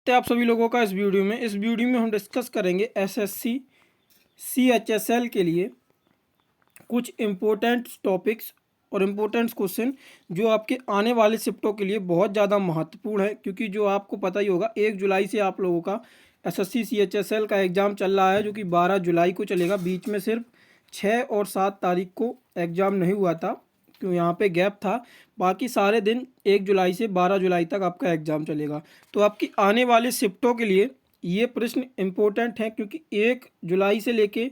तो आप सभी लोगों का इस वीडियो में हम डिस्कस करेंगे एसएससी सीएचएसएल के लिए कुछ इम्पोर्टेंट टॉपिक्स और इम्पोर्टेंट क्वेश्चन जो आपके आने वाले शिफ्टों के लिए बहुत ज़्यादा महत्वपूर्ण है, क्योंकि जो आपको पता ही होगा 1 जुलाई से आप लोगों का एसएससी सीएचएसएल का एग्ज़ाम चल रहा है, जो कि 12 जुलाई को चलेगा। बीच में सिर्फ 6 और 7 तारीख को एग्ज़ाम नहीं हुआ था, क्यों यहाँ पे गैप था। बाकी सारे दिन 1 जुलाई से 12 जुलाई तक आपका एग्ज़ाम चलेगा। तो आपकी आने वाले शिफ्टों के लिए ये प्रश्न इम्पोर्टेंट हैं, क्योंकि 1 जुलाई से लेके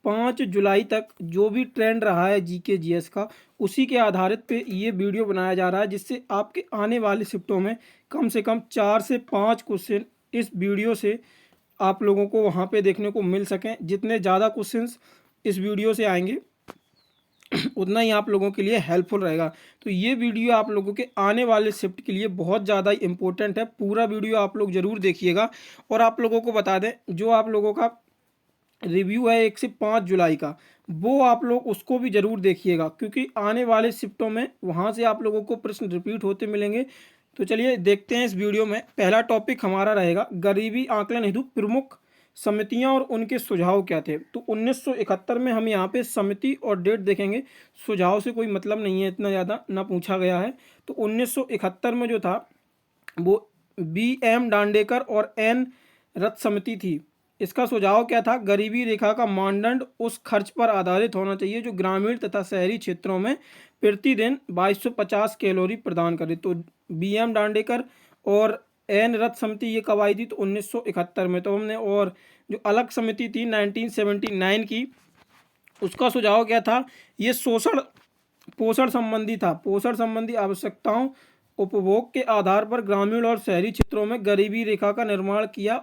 5 जुलाई तक जो भी ट्रेंड रहा है जीके जीएस का, उसी के आधारित पे ये वीडियो बनाया जा रहा है, जिससे आपके आने वाले शिफ्टों में कम से कम 4 से 5 क्वेश्चन इस वीडियो से आप लोगों को वहाँ पे देखने को मिल सकें। जितने ज़्यादा क्वेश्चंस इस वीडियो से आएंगे उतना ही आप लोगों के लिए हेल्पफुल रहेगा। तो ये वीडियो आप लोगों के आने वाले शिफ्ट के लिए बहुत ज़्यादा इम्पोर्टेंट है। पूरा वीडियो आप लोग ज़रूर देखिएगा। और आप लोगों को बता दें, जो आप लोगों का रिव्यू है 1 से 5 जुलाई का, वो आप लोग उसको भी ज़रूर देखिएगा, क्योंकि आने वाले शिफ्टों में वहाँ से आप लोगों को प्रश्न रिपीट होते मिलेंगे। तो चलिए देखते हैं इस वीडियो में। पहला टॉपिक हमारा रहेगा गरीबी आकलन हेतु प्रमुख समितियां और उनके सुझाव क्या थे। तो 1971 में हम यहाँ पे समिति और डेट देखेंगे। सुझाव से कोई मतलब नहीं है, इतना ज़्यादा ना पूछा गया है। तो 1971 में जो था वो BM डांडेकर और N रथ समिति थी। इसका सुझाव क्या था? गरीबी रेखा का मानदंड उस खर्च पर आधारित होना चाहिए जो ग्रामीण तथा शहरी क्षेत्रों में प्रतिदिन 2250 कैलोरी प्रदान करे। तो BM डांडेकर और N रथ समिति ये कब आई थी? तो 1971 में। तो हमने और जो अलग समिति थी 1979 की, उसका सुझाव क्या था? ये पोषण संबंधी था। पोषण संबंधी आवश्यकताओं उपभोग के आधार पर ग्रामीण और शहरी क्षेत्रों में गरीबी रेखा का निर्माण किया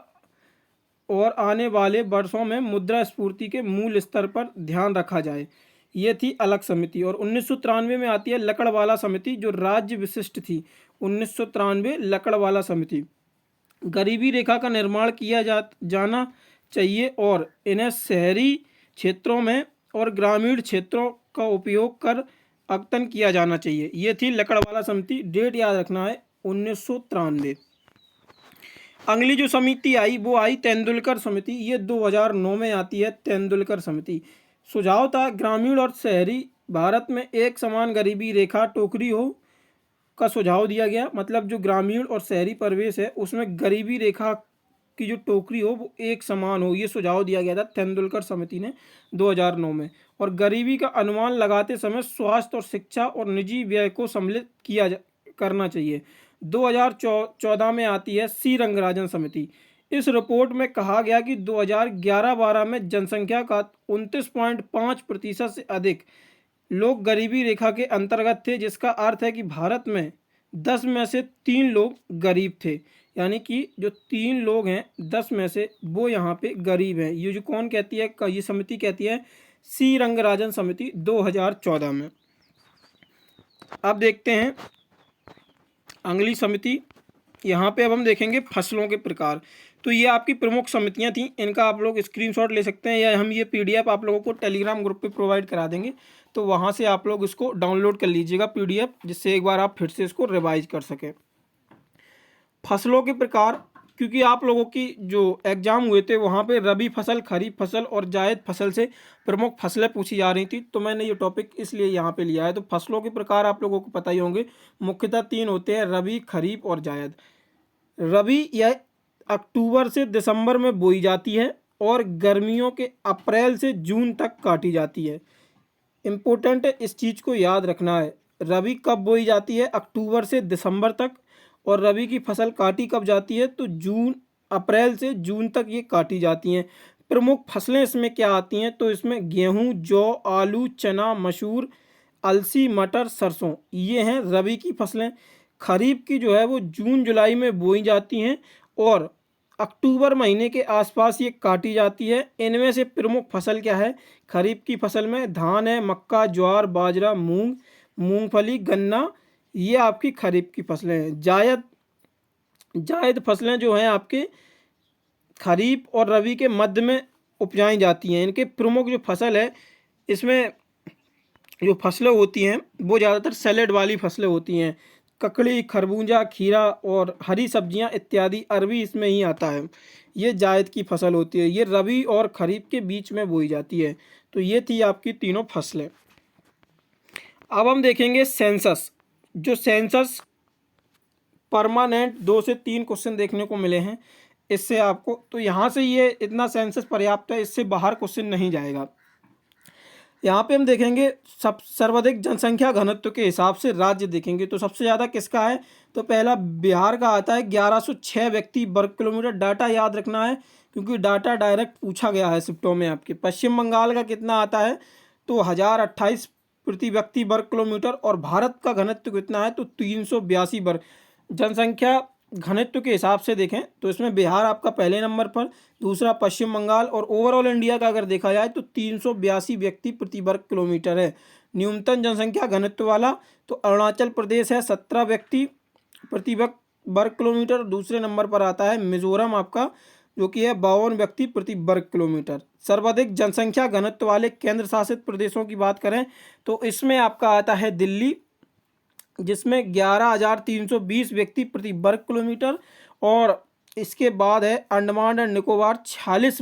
और आने वाले वर्षों में मुद्रास्फीति के मूल स्तर पर ध्यान रखा जाए। ये थी अलग समिति। और 1993 में आती है लकड़वाला समिति, जो राज्य विशिष्ट थी। 1993 लकड़वाला समिति, गरीबी रेखा का निर्माण किया जाना चाहिए और इन्हें शहरी क्षेत्रों में और ग्रामीण क्षेत्रों का उपयोग कर अद्यतन किया जाना चाहिए। ये थी लकड़वाला समिति। डेट याद रखना है 1993। अगली जो समिति आई वो आई तेंदुलकर समिति। ये 2009 में आती है तेंदुलकर समिति। सुझाव था ग्रामीण और शहरी भारत में एक समान गरीबी रेखा टोकरी हो का सुझाव दिया गया। मतलब जो ग्रामीण और शहरी परिवेश है उसमें गरीबी रेखा की जो टोकरी हो वो एक समान हो, ये सुझाव दिया गया था तेंदुलकर समिति ने 2009 में। और गरीबी का अनुमान लगाते समय स्वास्थ्य और शिक्षा और निजी व्यय को सम्मिलित करना चाहिए। 2014 में आती है सी रंगराजन समिति। इस रिपोर्ट में कहा गया कि 2011-12 में जनसंख्या का 29.5% से अधिक लोग गरीबी रेखा के अंतर्गत थे, जिसका अर्थ है कि भारत में 10 में से 3 लोग गरीब थे। यानी कि जो 3 लोग हैं 10 में से वो यहाँ पे गरीब हैं। ये जो कौन कहती है, ये समिति कहती है सी रंगराजन समिति 2014 में। अब देखते हैं अगली समिति। यहाँ पे अब हम देखेंगे फसलों के प्रकार। तो ये आपकी प्रमुख समितियाँ थीं। इनका आप लोग स्क्रीनशॉट ले सकते हैं, या हम ये PDF आप लोगों को टेलीग्राम ग्रुप पे प्रोवाइड करा देंगे। तो वहाँ से आप लोग इसको डाउनलोड कर लीजिएगा PDF, जिससे एक बार आप फिर से इसको रिवाइज कर सकें। फसलों के प्रकार, क्योंकि आप लोगों की जो एग्ज़ाम हुए थे वहाँ पे रबी फसल, खरीफ फसल और जायद फसल से प्रमुख फसलें पूछी जा रही थी, तो मैंने ये टॉपिक इसलिए यहाँ पे लिया है। तो फसलों के प्रकार आप लोगों को पता ही होंगे, मुख्यतः 3 होते हैं, रबी, खरीफ और जायद। रबी यह अक्टूबर से दिसंबर में बोई जाती है और गर्मियों के अप्रैल से जून तक काटी जाती है। इम्पोर्टेंट है, इस चीज़ को याद रखना है। रबी कब बोई जाती है? अक्टूबर से दिसंबर तक। और रबी की फसल काटी कब जाती है? तो अप्रैल से जून तक ये काटी जाती हैं। प्रमुख फसलें इसमें क्या आती हैं? तो इसमें गेहूं, जौ, आलू, चना, मसूर, अलसी, मटर, सरसों, ये हैं रबी की फसलें। खरीफ की जो है वो जून जुलाई में बोई जाती हैं और अक्टूबर महीने के आसपास ये काटी जाती है। इनमें से प्रमुख फसल क्या है? खरीफ की फसल में धान है, मक्का, ज्वार, बाजरा, मूंग, मूंगफली, गन्ना, ये आपकी खरीफ की फसलें हैं। जायद फसलें जो हैं आपके खरीफ और रबी के मध्य में उपजाई जाती हैं। इनके प्रमुख जो फसल है, इसमें जो फसलें होती हैं वो ज़्यादातर सैलेड वाली फसलें होती हैं। ककड़ी, खरबूजा, खीरा और हरी सब्जियां इत्यादि अरबी इसमें ही आता है। ये जायद की फसल होती है, ये रबी और खरीफ के बीच में बोई जाती है। तो ये थी आपकी तीनों फसलें। अब हम देखेंगे सेंसस। जो सेंसस परमानेंट 2 से 3 क्वेश्चन देखने को मिले हैं इससे आपको, तो यहाँ से ये इतना सेंसस पर्याप्त है, इससे बाहर क्वेश्चन नहीं जाएगा। यहाँ पे हम देखेंगे सब सर्वाधिक जनसंख्या घनत्व के हिसाब से राज्य देखेंगे तो सबसे ज़्यादा किसका है, तो पहला बिहार का आता है 1106 व्यक्ति वर्ग किलोमीटर। डाटा याद रखना है क्योंकि डाटा डायरेक्ट पूछा गया है शिफ्टों में आपके। पश्चिम बंगाल का कितना आता है, तो 1028 प्रति व्यक्ति वर्ग किलोमीटर। और भारत का घनत्व कितना है, तो 382 वर्ग। जनसंख्या घनत्व के हिसाब से देखें तो इसमें बिहार आपका पहले नंबर पर, दूसरा पश्चिम बंगाल, और ओवरऑल इंडिया का अगर देखा जाए तो 382 व्यक्ति प्रति वर्ग किलोमीटर है। न्यूनतम जनसंख्या घनत्व वाला तो अरुणाचल प्रदेश है 17 व्यक्ति प्रति वर्ग किलोमीटर। दूसरे नंबर पर आता है मिजोरम आपका, जो कि है 52 व्यक्ति प्रति वर्ग किलोमीटर। सर्वाधिक जनसंख्या घनत्व वाले केंद्र शासित प्रदेशों की बात करें तो इसमें आपका आता है दिल्ली, जिसमें 11,320 व्यक्ति प्रति वर्ग किलोमीटर। और इसके बाद है अंडमान एंड निकोबार 46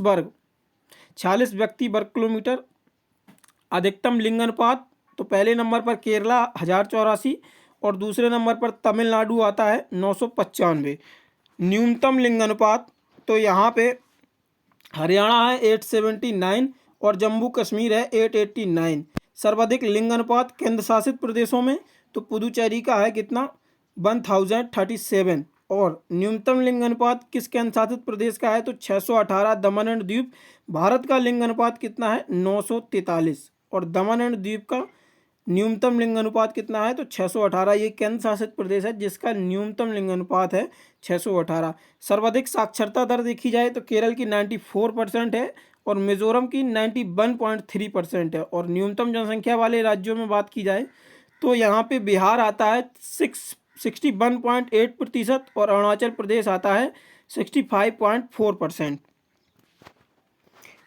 व्यक्ति वर्ग किलोमीटर। अधिकतम लिंग अनुपात तो पहले नंबर पर केरला 1084 और दूसरे नंबर पर तमिलनाडु आता है 995। न्यूनतम लिंग अनुपात तो यहाँ पे हरियाणा है 879 और जम्मू कश्मीर है 889। सर्वाधिक लिंग अनुपात केंद्र शासित प्रदेशों में तो पुदुचेरी का है कितना 1037। और न्यूनतम लिंग अनुपात किस केंद्र शासित प्रदेश का है, तो 618 दमन एंड द्वीप। भारत का लिंग अनुपात कितना है 943 और दमन एंड द्वीप का न्यूनतम लिंग अनुपात कितना है, तो 618। ये केंद्र शासित प्रदेश है जिसका न्यूनतम लिंग अनुपात है 618। सर्वाधिक साक्षरता दर देखी जाए तो केरल की 94% है और मिजोरम की 91.3% है। और न्यूनतम जनसंख्या वाले राज्यों में बात की जाए तो यहाँ पे बिहार आता है 61.8% और अरुणाचल प्रदेश आता है 65.4%।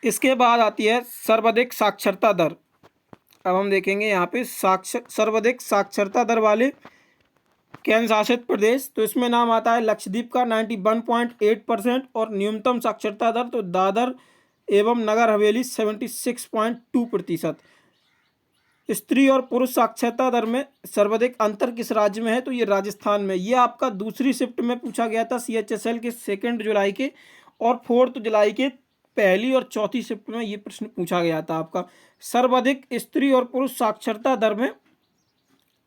इसके बाद आती है सर्वाधिक साक्षरता दर। अब हम देखेंगे यहाँ पे सर्वाधिक साक्षरता दर वाले केंद्र शासित प्रदेश, तो इसमें नाम आता है लक्षद्वीप का 91.8% और न्यूनतम साक्षरता दर तो दादर एवं नगर हवेली 76.2%। स्त्री और पुरुष साक्षरता दर में सर्वाधिक अंतर किस राज्य में है, तो ये राजस्थान में। ये आपका दूसरी शिफ्ट में पूछा गया था CHSL के 2 जुलाई के और 4 जुलाई के पहली और चौथी शिफ्ट में ये प्रश्न पूछा गया था आपका। सर्वाधिक स्त्री और पुरुष साक्षरता दर में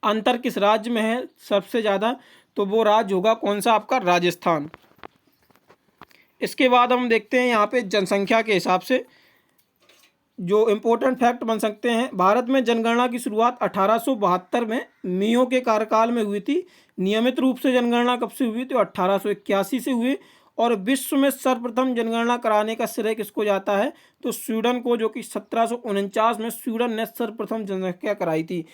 अंतर किस राज्य में है सबसे ज़्यादा, तो वो राज्य होगा कौन सा आपका, राजस्थान। इसके बाद हम देखते हैं यहाँ पे जनसंख्या के हिसाब से जो इम्पोर्टेंट फैक्ट बन सकते हैं। भारत में जनगणना की शुरुआत 1872 में मियो के कार्यकाल में हुई थी। नियमित रूप से जनगणना कब से हुई, तो 1881 से हुई। और विश्व में सर्वप्रथम जनगणना कराने का श्रेय किसको जाता है, तो स्वीडन को, जो कि 1749 में स्वीडन ने सर्वप्रथम जनसंख्या कराई थी।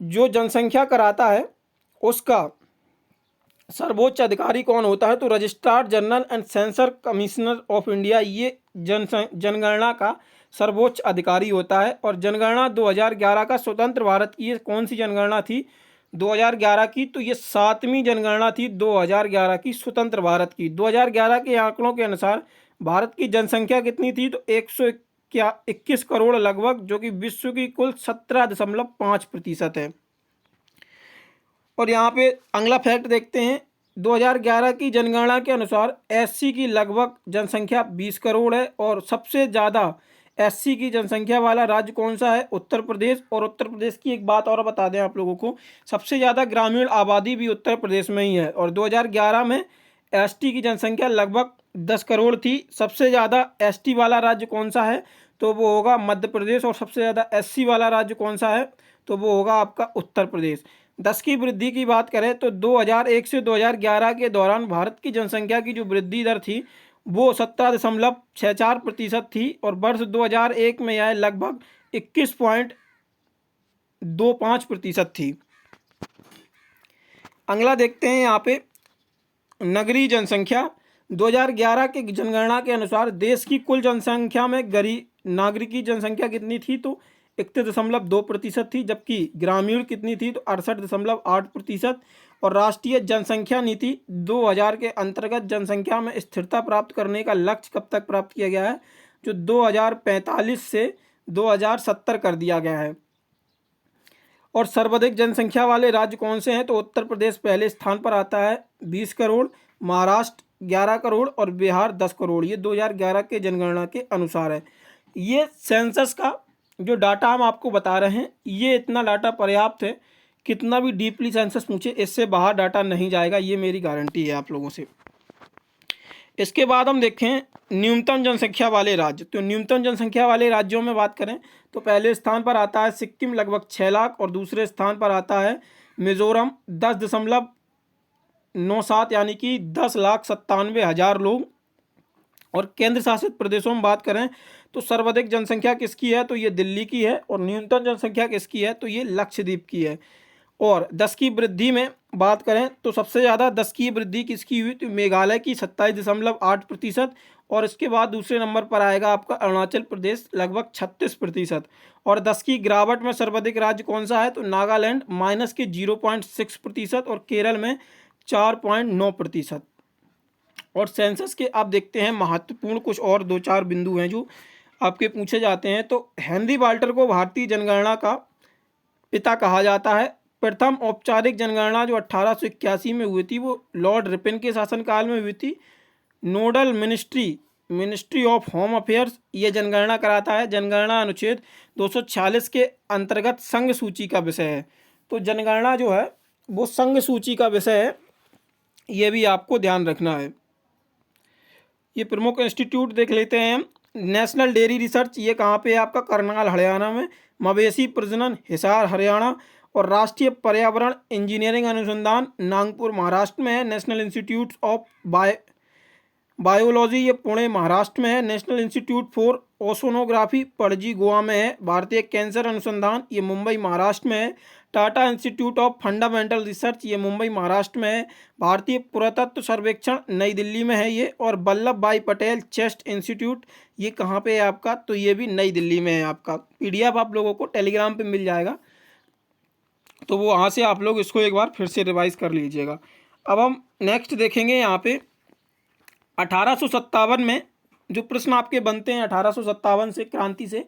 जो जनसंख्या कराता है उसका सर्वोच्च अधिकारी कौन होता है, तो registrar general and sensor commissioner of India ये जनगणना का सर्वोच्च अधिकारी होता है। और जनगणना 2011 का स्वतंत्र भारत की ये कौन सी जनगणना थी, 2011 की, तो ये 7वीं जनगणना थी 2011 की स्वतंत्र भारत की। 2011 के आंकड़ों के अनुसार भारत की जनसंख्या कितनी थी, तो 121 करोड़ लगभग, जो कि विश्व की कुल 17.5% है। और यहाँ पे अगला फैक्ट देखते हैं। 2011 की जनगणना के अनुसार SC की लगभग जनसंख्या 20 करोड़ है और सबसे ज़्यादा SC की जनसंख्या वाला राज्य कौन सा है, उत्तर प्रदेश। और उत्तर प्रदेश की एक बात और बता दें आप लोगों को, सबसे ज़्यादा ग्रामीण आबादी भी उत्तर प्रदेश में ही है। और 2011 में ST की जनसंख्या लगभग 10 करोड़ थी। सबसे ज़्यादा ST वाला राज्य कौन सा है, तो वो होगा मध्य प्रदेश। और सबसे ज़्यादा SC वाला राज्य कौन सा है, तो वो होगा आपका उत्तर प्रदेश। 10 की वृद्धि की बात करें तो 2001 से 2011 के दौरान भारत की जनसंख्या की जो वृद्धि दर थी वो 17.64% थी। और वर्ष 2001 में यह लगभग 21.25% थी। अगला देखते हैं यहाँ पे नगरीय जनसंख्या। 2011 के जनगणना के अनुसार देश की कुल जनसंख्या में गरीब नागरिक की जनसंख्या कितनी थी, तो 31.2% थी, जबकि ग्रामीण कितनी थी तो 68.8%। और राष्ट्रीय जनसंख्या नीति 2000 के अंतर्गत जनसंख्या में स्थिरता प्राप्त करने का लक्ष्य कब तक प्राप्त किया गया है, जो 2045 से 2070 कर दिया गया है। और सर्वाधिक जनसंख्या वाले राज्य कौन से हैं, तो उत्तर प्रदेश पहले स्थान पर आता है 20 करोड़, महाराष्ट्र 11 करोड़ और बिहार 10 करोड़। ये 2011 के जनगणना के अनुसार है। ये सेंसस का जो डाटा हम आपको बता रहे हैं, ये इतना डाटा पर्याप्त है। कितना भी डीपली सेंसस पूछे, इससे बाहर डाटा नहीं जाएगा, ये मेरी गारंटी है आप लोगों से। इसके बाद हम देखें न्यूनतम जनसंख्या वाले राज्य। तो न्यूनतम जनसंख्या वाले राज्यों में बात करें तो पहले स्थान पर आता है सिक्किम लगभग 6 लाख और दूसरे स्थान पर आता है मिजोरम 10.97 यानी कि 10,97,000 लोग। और केंद्र शासित प्रदेशों में बात करें तो सर्वाधिक जनसंख्या किसकी है, तो ये दिल्ली की है। और न्यूनतम जनसंख्या किसकी है, तो ये लक्षद्वीप की है। और 10 की वृद्धि में बात करें तो सबसे ज़्यादा 10 की वृद्धि किसकी हुई, तो मेघालय की 27.8%। और इसके बाद दूसरे नंबर पर आएगा आपका अरुणाचल प्रदेश लगभग 36%। और 10 की गिरावट में सर्वाधिक राज्य कौन सा है, तो नागालैंड माइनस के 0.6% और केरल में 4.9%। और सेंसस के आप देखते हैं महत्वपूर्ण कुछ और 2-4 बिंदु हैं जो आपके पूछे जाते हैं। तो हेनरी वाल्टर को भारतीय जनगणना का पिता कहा जाता है। प्रथम औपचारिक जनगणना जो 1881 में हुई थी वो लॉर्ड रिपन के शासनकाल में हुई थी। Nodal ministry of home affairs ये जनगणना कराता है। जनगणना अनुच्छेद 246 के अंतर्गत संघ सूची का विषय है। तो जनगणना जो है वो संघ सूची का विषय है, ये भी आपको ध्यान रखना है। ये प्रमुख इंस्टीट्यूट देख लेते हैं हम। नेशनल डेयरी रिसर्च ये कहाँ पे है आपका, करनाल हरियाणा में। मवेशी प्रजनन हिसार हरियाणा। और राष्ट्रीय पर्यावरण इंजीनियरिंग अनुसंधान नागपुर महाराष्ट्र में है। नेशनल इंस्टीट्यूट ऑफ बायोलॉजी ये पुणे महाराष्ट्र में है। National institute for oceanography Panaji Goa में है। भारतीय कैंसर अनुसंधान ये मुंबई महाराष्ट्र में है। Tata institute of fundamental research ये मुंबई महाराष्ट्र में है। भारतीय पुरातत्व सर्वेक्षण नई दिल्ली में है ये। और वल्लभ भाई पटेल चेस्ट इंस्टीट्यूट ये कहाँ पे है आपका, तो ये भी नई दिल्ली में है। आपका PDF आप लोगों को टेलीग्राम पे मिल जाएगा, तो वो वहाँ से आप लोग इसको एक बार फिर से रिवाइज कर लीजिएगा। अब हम नेक्स्ट देखेंगे यहाँ पे 1857 में जो प्रश्न आपके बनते हैं 1857 से क्रांति से,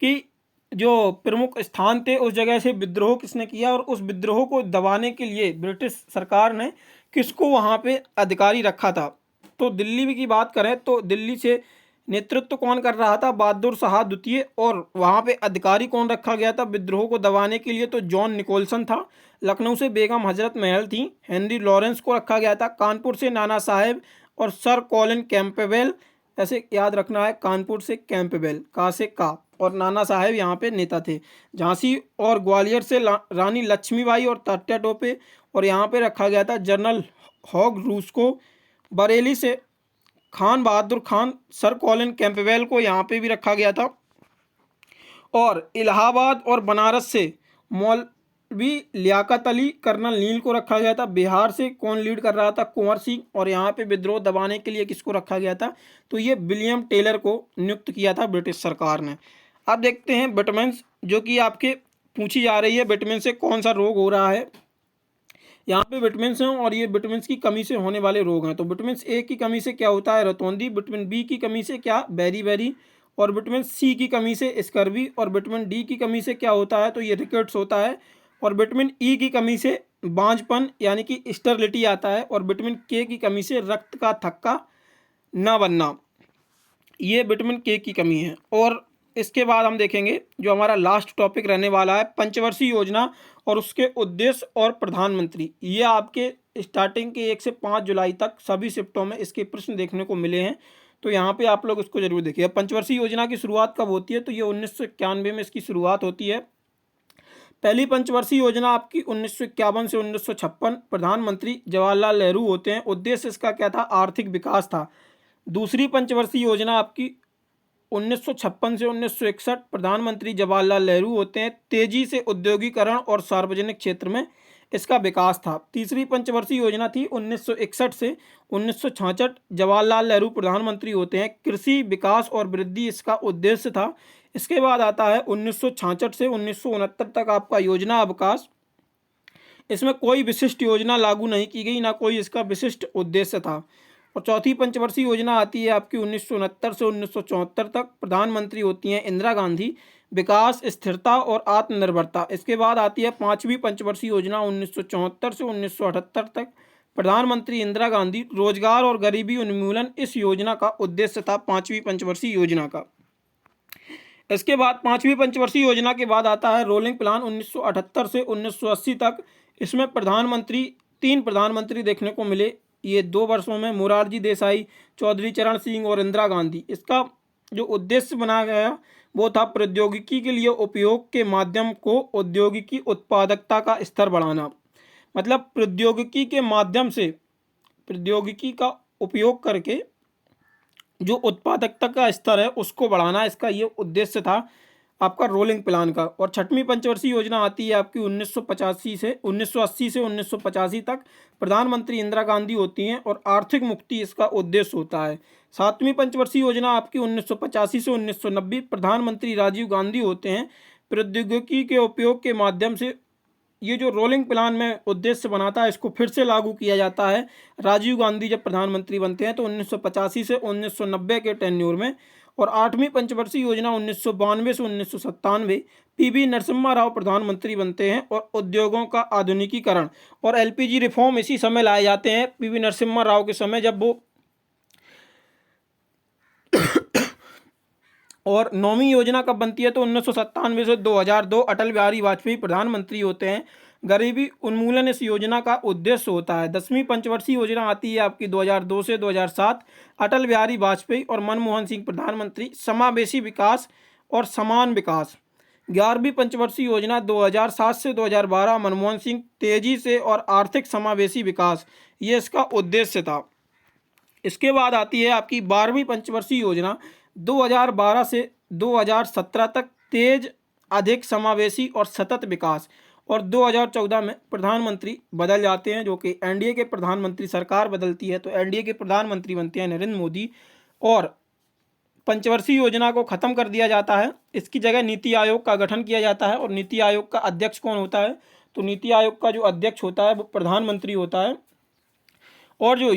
कि जो प्रमुख स्थान थे उस जगह से विद्रोह किसने किया और उस विद्रोह को दबाने के लिए ब्रिटिश सरकार ने किसको वहाँ पे अधिकारी रखा था। तो दिल्ली की बात करें तो दिल्ली से नेतृत्व कौन कर रहा था, बहादुर शाह द्वितीय। और वहाँ पे अधिकारी कौन रखा गया था विद्रोह को दबाने के लिए, तो जॉन निकोलसन था। लखनऊ से बेगम हजरत महल थी, हेनरी लॉरेंस को रखा गया था। कानपुर से नाना साहेब और सर कॉलिन कैंपबेल, ऐसे याद रखना है, कानपुर से कैंपबेल, का से का, और नाना साहेब यहाँ पे नेता थे। झांसी और ग्वालियर से रानी लक्ष्मीबाई और तात्या टोपे, और यहाँ पे रखा गया था जनरल हॉग रूस को। बरेली से खान बहादुर खान, सर कॉलिन कैंपबेल को यहाँ पे भी रखा गया था। और इलाहाबाद और बनारस से मौलवी लियाकत अली कर्नल नील को रखा गया था। बिहार से कौन लीड कर रहा था, कुंवर सिंह। और यहाँ पे विद्रोह दबाने के लिए किसको रखा गया था, तो ये विलियम टेलर को नियुक्त किया था ब्रिटिश सरकार ने। अब देखते हैं विटामिन जो कि आपके पूछी जा रही है, विटामिन से कौन सा रोग हो रहा है। यहाँ पे विटामिन हैं और ये विटामिन की कमी से होने वाले रोग हैं। तो विटामिन ए की कमी से क्या होता है, रतौंधी। विटामिन बी की कमी से क्या, बेरी। और विटामिन सी की कमी से स्कर्वी। और विटामिन डी की कमी से क्या होता है, तो ये रिकेट्स होता है। और विटामिन ई की कमी से बांझपन यानी कि स्टेरिलिटी आता है। और विटामिन के की कमी से रक्त का थक्का न बनना, ये विटामिन के की कमी है। और इसके बाद हम देखेंगे जो हमारा लास्ट टॉपिक रहने वाला है पंचवर्षीय योजना और उसके उद्देश्य और प्रधानमंत्री। ये आपके स्टार्टिंग के 1 से 5 जुलाई तक सभी शिफ्टों में इसके प्रश्न देखने को मिले हैं, तो यहाँ पे आप लोग इसको जरूर देखिए। पंचवर्षीय योजना की शुरुआत कब होती है, तो ये 1991 में इसकी शुरुआत होती है। पहली पंचवर्षीय योजना आपकी 1951 से 1956, प्रधानमंत्री जवाहरलाल नेहरू होते हैं। उद्देश्य इसका क्या था, आर्थिक विकास था। दूसरी पंचवर्षीय योजना आपकी 1956 से 1961, प्रधानमंत्री जवाहरलाल नेहरू होते हैं। तेजी से औद्योगिकरण और सार्वजनिक क्षेत्र में इसका विकास था। तीसरी पंचवर्षीय योजना थी 1961 से 1966, जवाहरलाल नेहरू प्रधानमंत्री होते हैं। कृषि विकास और वृद्धि इसका उद्देश्य था। इसके बाद आता है 1966 से 1969 तक आपका योजना अवकाश। इसमें कोई विशिष्ट योजना लागू नहीं की गई, ना कोई इसका विशिष्ट उद्देश्य था। और चौथी पंचवर्षीय योजना आती है आपकी 1969 से 1974 तक। प्रधानमंत्री होती हैं इंदिरा गांधी। विकास, स्थिरता और आत्मनिर्भरता। इसके बाद आती है पांचवी पंचवर्षीय योजना 1974 से 1978 तक। प्रधानमंत्री इंदिरा गांधी। रोजगार और गरीबी उन्मूलन इस योजना का उद्देश्य था, पांचवी पंचवर्षीय योजना का। इसके बाद पांचवी पंचवर्षीय योजना के बाद आता है रोलिंग प्लान 1978 से 1980 तक। इसमें तीन प्रधानमंत्री देखने को मिले ये 2 वर्षों में, मोरारजी देसाई, चौधरी चरण सिंह और इंदिरा गांधी। इसका जो उद्देश्य बनाया गया वो था प्रौद्योगिकी के लिए उपयोग के माध्यम को औद्योगिकी उत्पादकता का स्तर बढ़ाना। मतलब प्रौद्योगिकी के माध्यम से, प्रौद्योगिकी का उपयोग करके जो उत्पादकता का स्तर है उसको बढ़ाना, इसका ये उद्देश्य था आपका रोलिंग प्लान का। और छठवीं पंचवर्षीय योजना आती है आपकी 1980 से 1985 तक। प्रधानमंत्री इंदिरा गांधी होती हैं और आर्थिक मुक्ति इसका उद्देश्य होता है। सातवीं पंचवर्षीय योजना आपकी 1985 से 1990। प्रधानमंत्री राजीव गांधी होते हैं। प्रौद्योगिकी के उपयोग के माध्यम से ये जो रोलिंग प्लान में उद्देश्य बनाता है इसको फिर से लागू किया जाता है। राजीव गांधी जब प्रधानमंत्री बनते हैं तो 1985 से 1990 के टेन्योर में। और आठवीं पंचवर्षीय योजना 1992 से 1997। पीवी नरसिम्हा राव प्रधानमंत्री बनते हैं और उद्योगों का आधुनिकीकरण और एलपीजी रिफॉर्म इसी समय लाए जाते हैं, पीवी नरसिम्हा राव के समय, जब वो और नौवीं योजना कब बनती है तो 1997 से 2002। अटल बिहारी वाजपेयी प्रधानमंत्री होते हैं। गरीबी उन्मूलन इस योजना का उद्देश्य होता है। 10वीं पंचवर्षीय योजना आती है आपकी 2002 से 2007। अटल बिहारी वाजपेयी और मनमोहन सिंह प्रधानमंत्री। समावेशी विकास और समान विकास। 11वीं पंचवर्षीय योजना 2007 से 2012। मनमोहन सिंह। तेजी से और आर्थिक समावेशी विकास, ये इसका उद्देश्य था। इसके बाद आती है आपकी 12वीं पंचवर्षीय योजना 2012 से 2017 तक। तेज, अधिक समावेशी और सतत विकास। और 2014 में प्रधानमंत्री बदल जाते हैं, जो कि एनडीए के प्रधानमंत्री, सरकार बदलती है तो एनडीए के प्रधानमंत्री बनते हैं नरेंद्र मोदी। और पंचवर्षीय योजना को खत्म कर दिया जाता है। इसकी जगह नीति आयोग का गठन किया जाता है। और नीति आयोग का अध्यक्ष कौन होता है तो नीति आयोग का जो अध्यक्ष होता है वो प्रधानमंत्री होता है। और जो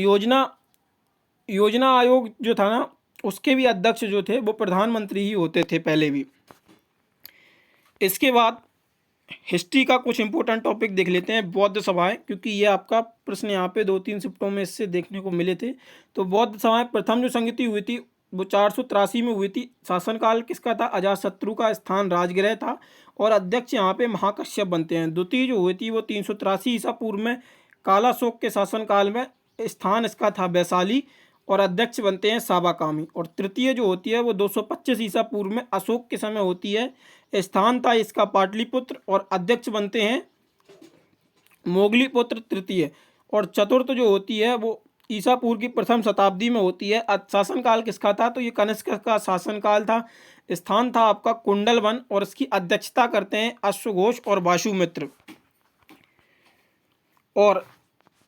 योजना आयोग जो था ना, उसके भी अध्यक्ष जो थे वो प्रधानमंत्री ही होते थे पहले भी। इसके बाद हिस्ट्री का कुछ इंपॉर्टेंट टॉपिक देख लेते हैं, बौद्ध सभाएं, क्योंकि ये आपका प्रश्न यहाँ पे 2-3 शिफ्टों में इससे देखने को मिले थे। तो बौद्ध सभाएं प्रथम जो संगति हुई थी वो 483 में हुई थी। शासनकाल किसका था? अजातशत्रु का। स्थान राजगृह था और अध्यक्ष यहाँ पे महाकश्यप बनते हैं। द्वितीय जो हुई थी वो 383 ईसा पूर्व में कालाशोक के शासनकाल में। स्थान इसका था वैशाली और अध्यक्ष बनते हैं साबाकामी। और तृतीय जो होती है वो 225 ईसा पूर्व में अशोक के समय होती है। स्थान था इसका पाटलिपुत्र और अध्यक्ष बनते हैं मोगलीपुत्र तृतीय। और चतुर्थ जो होती है वो ईसा पूर्व की प्रथम शताब्दी में होती है। शासनकाल किसका था तो ये कनिष्क का शासनकाल था। स्थान था आपका कुंडल वन और इसकी अध्यक्षता करते हैं अश्वघोष और वासुमित्र। और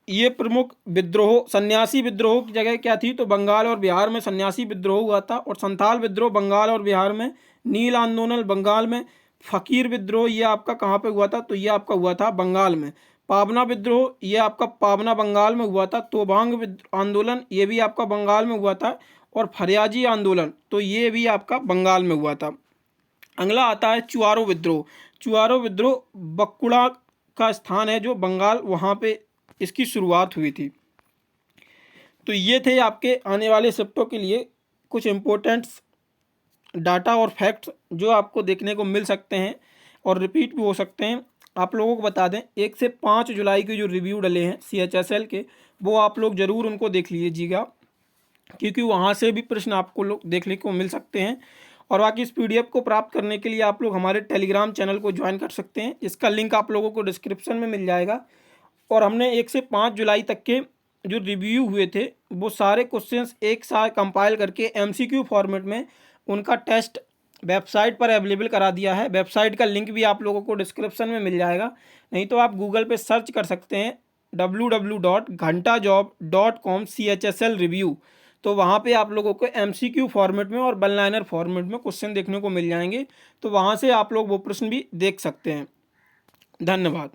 ये प्रमुख विद्रोह, सन्यासी विद्रोह की जगह क्या थी तो बंगाल और बिहार में सन्यासी विद्रोह हुआ था। और संथाल विद्रोह बंगाल और बिहार में। नील आंदोलन बंगाल में। फकीर विद्रोह ये आपका कहाँ पे हुआ था तो ये आपका हुआ था बंगाल में। पावना विद्रोह ये आपका पावना बंगाल में हुआ था। तोबांग आंदोलन ये भी आपका बंगाल में हुआ था। और फरियाजी आंदोलन तो ये भी आपका बंगाल में हुआ था। अगला आता है चुआरो विद्रोह। चुआरो विद्रोह बंकुड़ा का स्थान है जो बंगाल, वहाँ पे इसकी शुरुआत हुई थी। तो ये थे आपके आने वाले शिफ्टों के लिए कुछ इम्पोर्टेंट्स डाटा और फैक्ट्स जो आपको देखने को मिल सकते हैं और रिपीट भी हो सकते हैं। आप लोगों को बता दें 1 से 5 जुलाई के जो रिव्यू डले हैं CHSL के, वो आप लोग ज़रूर उनको देख लीजिएगा, क्योंकि वहाँ से भी प्रश्न आपको लोग देखने को मिल सकते हैं। और बाकी इस PDF को प्राप्त करने के लिए आप लोग हमारे टेलीग्राम चैनल को ज्वाइन कर सकते हैं। इसका लिंक आप लोगों को डिस्क्रिप्शन में मिल जाएगा। और हमने 1 से 5 जुलाई तक के जो रिव्यू हुए थे वो सारे क्वेश्चंस एक साथ कंपाइल करके MCQ फॉर्मेट में उनका टेस्ट वेबसाइट पर अवेलेबल करा दिया है। वेबसाइट का लिंक भी आप लोगों को डिस्क्रिप्शन में मिल जाएगा, नहीं तो आप गूगल पे सर्च कर सकते हैं www.ghantajob.com CHSL रिव्यू। तो वहाँ पे आप लोगों को MCQ फॉर्मेट में और वन लाइनर फॉर्मेट में क्वेश्चन देखने को मिल जाएंगे, तो वहाँ से आप लोग वो प्रश्न भी देख सकते हैं। धन्यवाद।